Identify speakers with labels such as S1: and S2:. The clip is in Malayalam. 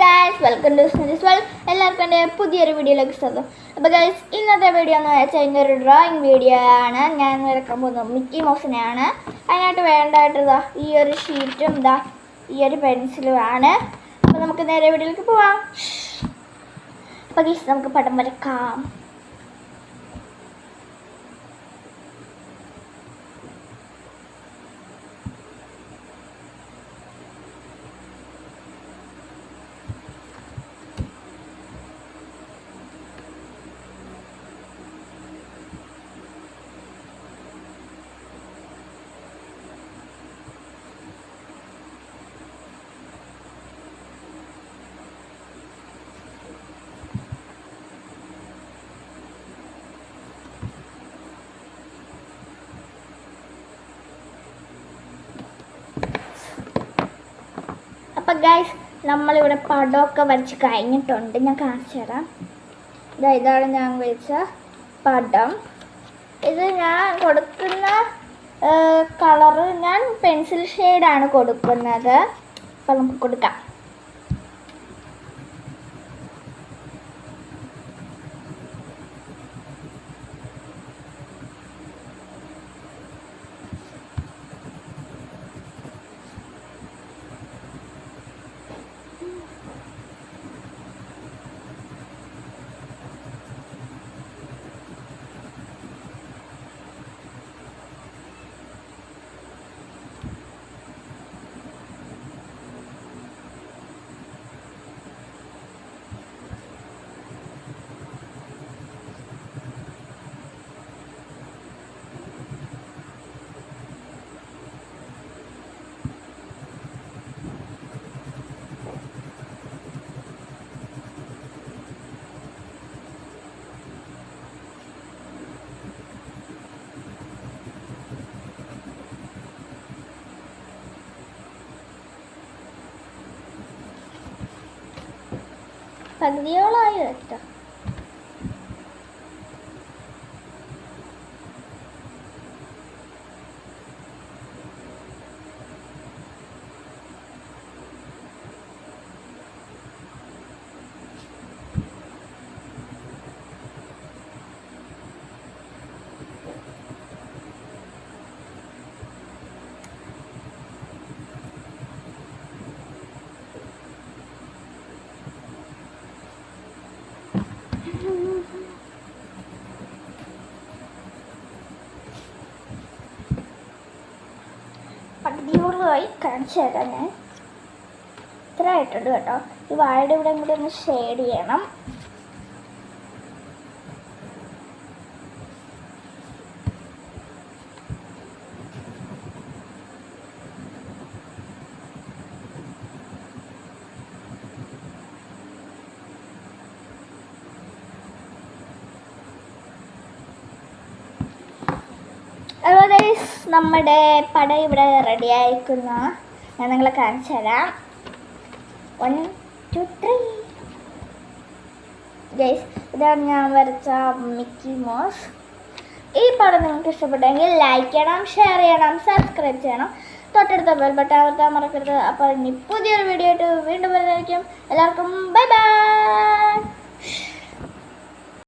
S1: ഗൈസ്, വെൽക്കം ടു സ്മിസ് വേൾഡ്. എല്ലാവർക്കും എൻ്റെ പുതിയൊരു വീഡിയോയിലേക്ക് സ്വാഗതം. അപ്പോൾ ഗൈസ്, ഇന്നത്തെ വീഡിയോ എന്ന് വെച്ചാൽ ഇന്നൊരു ഡ്രോയിങ് വീഡിയോ ആണ്. ഞാൻ വരക്കാൻ പോകുന്നത് മിക്കി മൗസിനെയാണ്. അതിനായിട്ട് വേണ്ടതായിട്ട് ഈ ഒരു ഷീറ്റും ഈ ഒരു പെൻസിലും ആണ്. അപ്പോൾ നമുക്ക് നേരെ വീഡിയോയിലേക്ക് പോവാം. അപ്പോൾ ഗൈസ്, നമുക്ക് പടം വരക്കാം. അപ്പം ഗൈസ്, നമ്മളിവിടെ പടമൊക്കെ വരച്ച് കഴിഞ്ഞിട്ടുണ്ട്. ഞാൻ കാണിച്ചു തരാം. ഇതാണ് ഞാൻ വരച്ച പടം. ഇത് ഞാൻ കൊടുക്കുന്ന കളറ് ഞാൻ പെൻസിൽ ഷെയ്ഡാണ് കൊടുക്കുന്നത്. അപ്പം നമുക്ക് കൊടുക്കാം. പകുതിയോളായി വെക്കാം. പകുതിയോളമായി കാണിച്ചു തരാം. ഞാൻ ഇത്ര ആയിട്ടുണ്ട് കേട്ടോ. ഈ വാഴയുടെ ഇവിടെ കൂടി ഒന്ന് ഷെയ്ഡ് ചെയ്യണം. അതുപോലെ നമ്മുടെ പടം ഇവിടെ റെഡി ആയിരിക്കുന്ന ഞാൻ നിങ്ങളെ കാണിച്ചു തരാം. 1 2 3 ഗൈസ്, ഇതാണ് ഞാൻ വരച്ച മിക്കി മൗസ്. ഈ പടം നിങ്ങൾക്ക് ഇഷ്ടപ്പെട്ടെങ്കിൽ ലൈക്ക് ചെയ്യണം, ഷെയർ ചെയ്യണം, സബ്സ്ക്രൈബ് ചെയ്യണം, തൊട്ടടുത്ത ബെൽ ബട്ടൺ അമർത്താൻ മറക്കരുത്. അപ്പോൾ ഇനി പുതിയൊരു വീഡിയോ ആയിട്ട് വീണ്ടും വരുന്നതായിരിക്കും. എല്ലാവർക്കും ബൈ ബൈ.